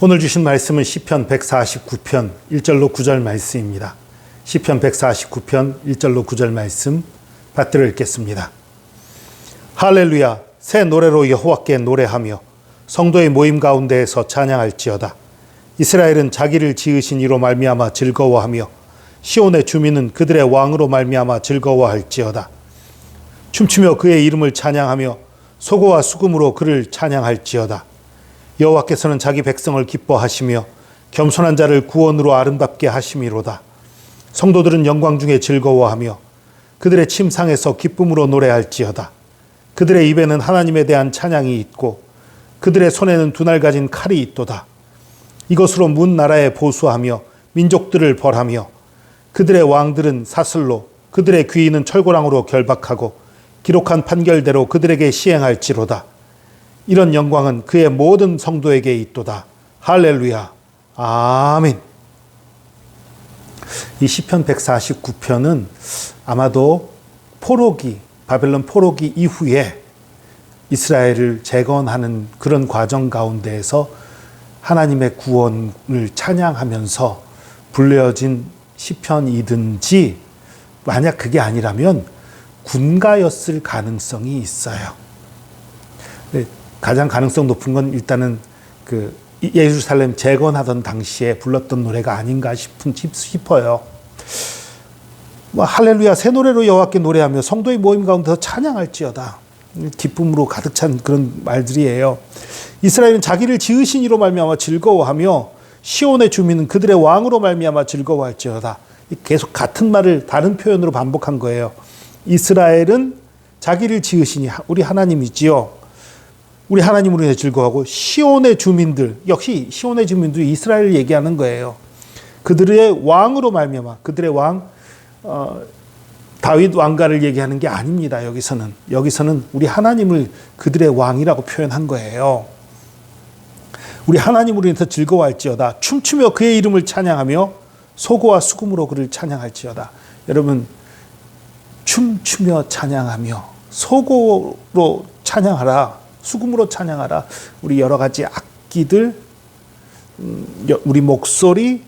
오늘 주신 말씀은 시편 149편 1절로 9절 말씀입니다. 시편 149편 1절로 9절 말씀 받들어 읽겠습니다. 할렐루야, 새 노래로 여호와께 노래하며 성도의 모임 가운데에서 찬양할지어다. 이스라엘은 자기를 지으신 이로 말미암아 즐거워하며 시온의 주민은 그들의 왕으로 말미암아 즐거워할지어다. 춤추며 그의 이름을 찬양하며 소고와 수금으로 그를 찬양할지어다. 여호와께서는 자기 백성을 기뻐하시며 겸손한 자를 구원으로 아름답게 하심이로다. 성도들은 영광 중에 즐거워하며 그들의 침상에서 기쁨으로 노래할지어다. 그들의 입에는 하나님에 대한 찬양이 있고 그들의 손에는 두 날 가진 칼이 있도다. 이것으로 문 나라에 보수하며 민족들을 벌하며 그들의 왕들은 사슬로 그들의 귀인은 철고랑으로 결박하고 기록한 판결대로 그들에게 시행할지로다. 이런 영광은 그의 모든 성도에게 있도다. 할렐루야. 아멘. 이 시편 149편은 아마도 바벨론 포로기 이후에 이스라엘을 재건하는 그런 과정 가운데에서 하나님의 구원을 찬양하면서 불려진 시편이든지, 만약 그게 아니라면 군가였을 가능성이 있어요. 가장 가능성 높은 건 일단은 그 예루살렘 재건하던 당시에 불렀던 노래가 아닌가 싶어요. 할렐루야, 새 노래로 여호와께 노래하며 성도의 모임 가운데서 찬양할지어다. 기쁨으로 가득 찬 그런 말들이에요. 이스라엘은 자기를 지으신 이로 말미암아 즐거워하며 시온의 주민은 그들의 왕으로 말미암아 즐거워할지어다. 계속 같은 말을 다른 표현으로 반복한 거예요. 이스라엘은 자기를 지으시니 우리 하나님이지요. 우리 하나님으로 인해 즐거워하고, 시온의 주민들, 역시 시온의 주민들이 이스라엘을 얘기하는 거예요. 그들의 왕으로 말미암아, 그들의 왕 다윗 왕가를 얘기하는 게 아닙니다. 여기서는 우리 하나님을 그들의 왕이라고 표현한 거예요. 우리 하나님으로 인해서 즐거워할지어다. 춤추며 그의 이름을 찬양하며 소고와 수금으로 그를 찬양할지어다. 여러분, 춤추며 찬양하며 소고로 찬양하라, 수금으로 찬양하라. 우리 여러 가지 악기들, 우리 목소리,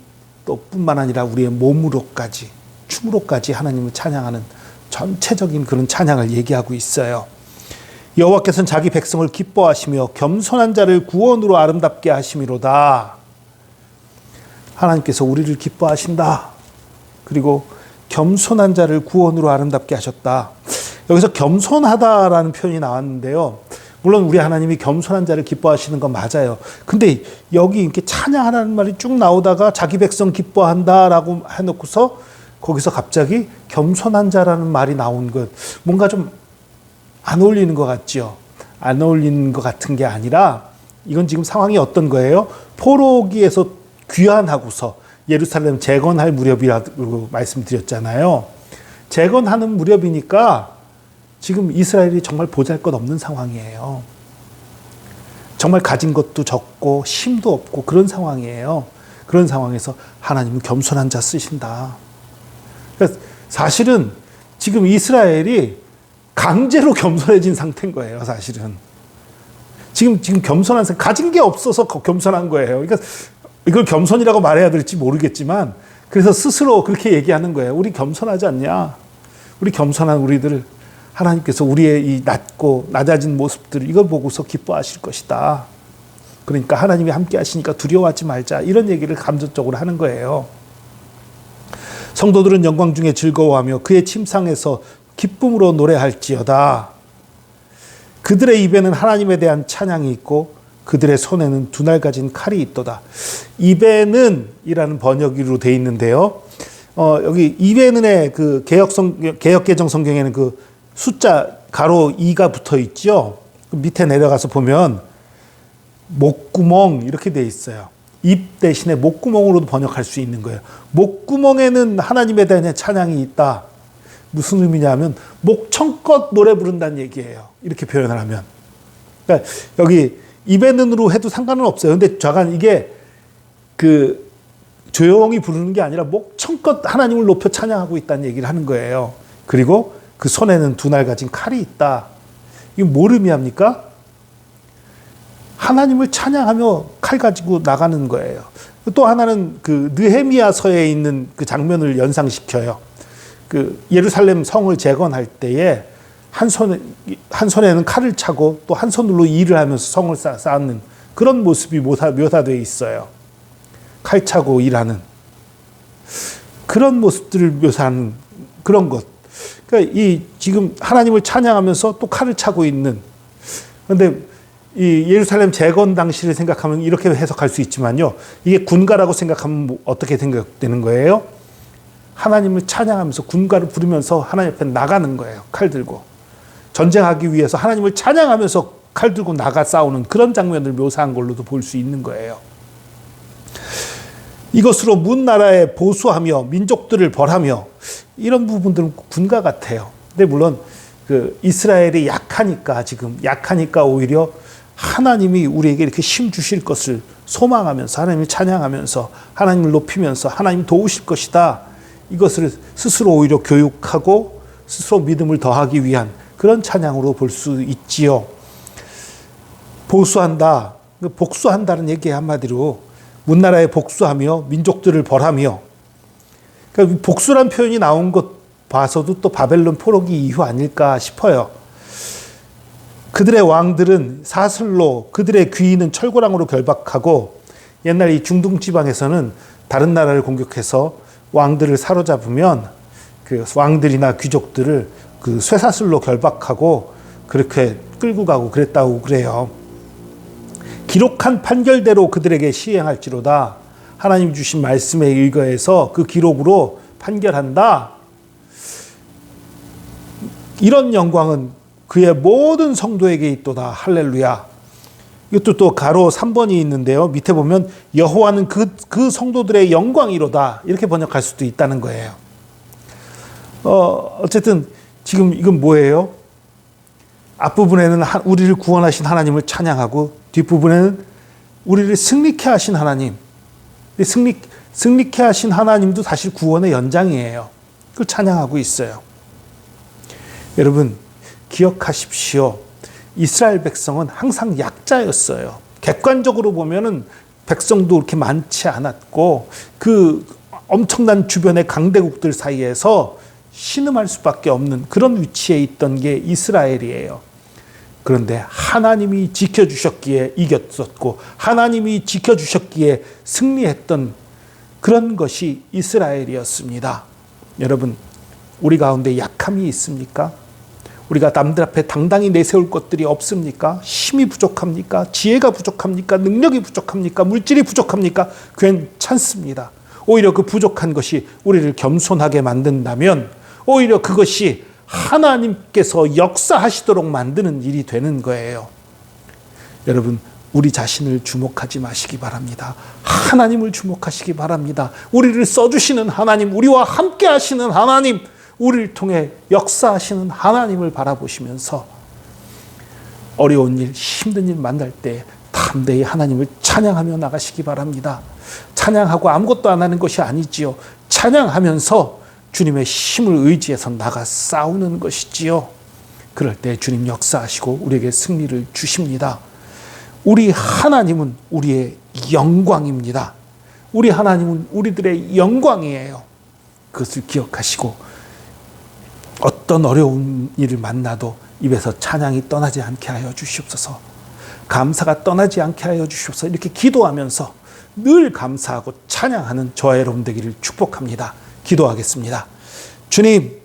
또 뿐만 아니라 우리의 몸으로까지, 춤으로까지 하나님을 찬양하는 전체적인 그런 찬양을 얘기하고 있어요. 여호와께서는 자기 백성을 기뻐하시며 겸손한 자를 구원으로 아름답게 하심이로다. 하나님께서 우리를 기뻐하신다. 그리고 겸손한 자를 구원으로 아름답게 하셨다. 여기서 겸손하다라는 표현이 나왔는데요. 물론 우리 하나님이 겸손한 자를 기뻐하시는 건 맞아요. 근데 여기 이렇게 찬양하라는 말이 쭉 나오다가 자기 백성 기뻐한다라고 해놓고서 거기서 갑자기 겸손한 자라는 말이 나온 것, 뭔가 좀 안 어울리는 것 같죠. 안 어울리는 것 같은 게 아니라, 이건 지금 상황이 어떤 거예요? 포로기에서 귀환하고서 예루살렘 재건할 무렵이라고 말씀드렸잖아요. 재건하는 무렵이니까 지금 이스라엘이 정말 보잘것없는 상황이에요. 정말 가진 것도 적고 힘도 없고 그런 상황이에요. 그런 상황에서 하나님은 겸손한 자 쓰신다. 그러니까 사실은 지금 이스라엘이 강제로 겸손해진 상태인 거예요. 사실은 지금 겸손한 상, 가진 게 없어서 겸손한 거예요. 그러니까 이걸 겸손이라고 말해야 될지 모르겠지만, 그래서 스스로 그렇게 얘기하는 거예요. 우리 겸손하지 않냐? 우리 겸손한 우리들, 하나님께서 우리의 이 낮아진 모습들, 이걸 보고서 기뻐하실 것이다. 그러니까 하나님이 함께 하시니까 두려워하지 말자. 이런 얘기를 감정적으로 하는 거예요. 성도들은 영광 중에 즐거워하며 그의 침상에서 기쁨으로 노래할지어다. 그들의 입에는 하나님에 대한 찬양이 있고 그들의 손에는 두 날 가진 칼이 있도다. 입에는 이라는 번역으로 되어 있는데요. 여기 입에는의 그 개역개정 성경에는 그 숫자 가로 2가 붙어 있죠. 밑에 내려가서 보면 목구멍 이렇게 되어 있어요. 입 대신에 목구멍으로도 번역할 수 있는 거예요. 목구멍에는 하나님에 대한 찬양이 있다. 무슨 의미냐면 목청껏 노래 부른다는 얘기예요. 이렇게 표현을 하면. 그러니까 여기 입에는으로 해도 상관은 없어요. 근데 좌간 이게 그 조용히 부르는 게 아니라 목청껏 하나님을 높여 찬양하고 있다는 얘기를 하는 거예요. 그리고 그 손에는 두 날 가진 칼이 있다. 이게 뭘 의미합니까? 하나님을 찬양하며 칼 가지고 나가는 거예요. 또 하나는 그 느헤미야서에 있는 그 장면을 연상시켜요. 그 예루살렘 성을 재건할 때에 한 손에는 칼을 차고 또 한 손으로 일을 하면서 성을 쌓는 그런 모습이 묘사되어 있어요. 칼 차고 일하는 그런 모습들을 묘사하는 그런 것. 그러니까 이 지금 하나님을 찬양하면서 또 칼을 차고 있는. 그런데 이 예루살렘 재건 당시를 생각하면 이렇게 해석할 수 있지만요. 이게 군가라고 생각하면 어떻게 생각되는 거예요? 하나님을 찬양하면서 군가를 부르면서 하나님 앞에 나가는 거예요. 칼 들고. 전쟁하기 위해서 하나님을 찬양하면서 칼 들고 나가 싸우는 그런 장면을 묘사한 걸로도 볼 수 있는 거예요. 이것으로 문 나라에 보수하며 민족들을 벌하며 이런 부분들은 군가 같아요. 근데 물론 그 이스라엘이 약하니까 오히려 하나님이 우리에게 이렇게 힘 주실 것을 소망하면서 하나님을 찬양하면서 하나님을 높이면서 하나님 도우실 것이다. 이것을 스스로 오히려 교육하고 스스로 믿음을 더하기 위한 그런 찬양으로 볼 수 있지요. 보수한다, 복수한다는 얘기 한마디로 문나라에 복수하며 민족들을 벌하며, 그러니까 복수란 표현이 나온 것 봐서도 또 바벨론 포로기 이후 아닐까 싶어요. 그들의 왕들은 사슬로, 그들의 귀인은 철고랑으로 결박하고, 옛날 이 중동 지방에서는 다른 나라를 공격해서 왕들을 사로잡으면 그 왕들이나 귀족들을 그 쇠사슬로 결박하고 그렇게 끌고 가고 그랬다고 그래요. 기록한 판결대로 그들에게 시행할지로다. 하나님 주신 말씀에 의거해서 그 기록으로 판결한다. 이런 영광은 그의 모든 성도에게 있도다. 할렐루야. 이것도 또 가로 3번이 있는데요. 밑에 보면 여호와는 그 성도들의 영광이로다. 이렇게 번역할 수도 있다는 거예요. 어쨌든 지금 이건 뭐예요? 앞부분에는 우리를 구원하신 하나님을 찬양하고 뒷부분에는 우리를 승리케 하신 하나님. 승리케 하신 하나님도 사실 구원의 연장이에요. 그걸 찬양하고 있어요. 여러분 기억하십시오. 이스라엘 백성은 항상 약자였어요. 객관적으로 보면은 백성도 그렇게 많지 않았고 그 엄청난 주변의 강대국들 사이에서 신음할 수밖에 없는 그런 위치에 있던 게 이스라엘이에요. 그런데 하나님이 지켜주셨기에 이겼었고 하나님이 지켜주셨기에 승리했던 그런 것이 이스라엘이었습니다. 여러분 우리 가운데 약함이 있습니까? 우리가 남들 앞에 당당히 내세울 것들이 없습니까? 힘이 부족합니까? 지혜가 부족합니까? 능력이 부족합니까? 물질이 부족합니까? 괜찮습니다. 오히려 그 부족한 것이 우리를 겸손하게 만든다면 오히려 그것이 하나님께서 역사하시도록 만드는 일이 되는 거예요. 여러분 우리 자신을 주목하지 마시기 바랍니다. 하나님을 주목하시기 바랍니다. 우리를 써주시는 하나님, 우리와 함께 하시는 하나님, 우리를 통해 역사하시는 하나님을 바라보시면서 어려운 일, 힘든 일 만날 때 담대히 하나님을 찬양하며 나가시기 바랍니다. 찬양하고 아무것도 안 하는 것이 아니지요. 찬양하면서 주님의 힘을 의지해서 나가 싸우는 것이지요. 그럴 때 주님 역사하시고 우리에게 승리를 주십니다. 우리 하나님은 우리의 영광입니다. 우리 하나님은 우리들의 영광이에요. 그것을 기억하시고 어떤 어려운 일을 만나도 입에서 찬양이 떠나지 않게 하여 주시옵소서. 감사가 떠나지 않게 하여 주시옵소서. 이렇게 기도하면서 늘 감사하고 찬양하는 저와 여러분 되기를 축복합니다. 기도하겠습니다. 주님,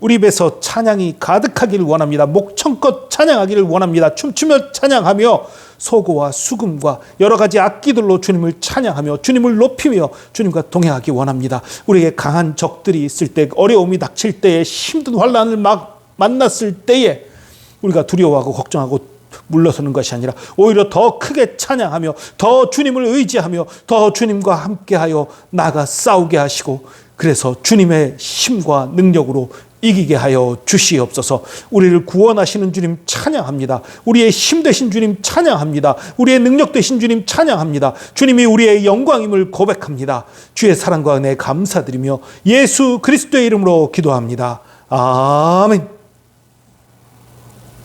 우리 입에서 찬양이 가득하기를 원합니다. 목청껏 찬양하기를 원합니다. 춤추며 찬양하며 소고와 수금과 여러 가지 악기들로 주님을 찬양하며 주님을 높이며 주님과 동행하기 원합니다. 우리에게 강한 적들이 있을 때, 어려움이 닥칠 때에, 힘든 환난을 막 만났을 때에 우리가 두려워하고 걱정하고 물러서는 것이 아니라 오히려 더 크게 찬양하며 더 주님을 의지하며 더 주님과 함께하여 나가 싸우게 하시고, 그래서 주님의 힘과 능력으로 이기게 하여 주시옵소서. 우리를 구원하시는 주님 찬양합니다. 우리의 힘 되신 주님 찬양합니다. 우리의 능력 되신 주님 찬양합니다. 주님이 우리의 영광임을 고백합니다. 주의 사랑과 은혜에 감사드리며 예수 그리스도의 이름으로 기도합니다. 아멘.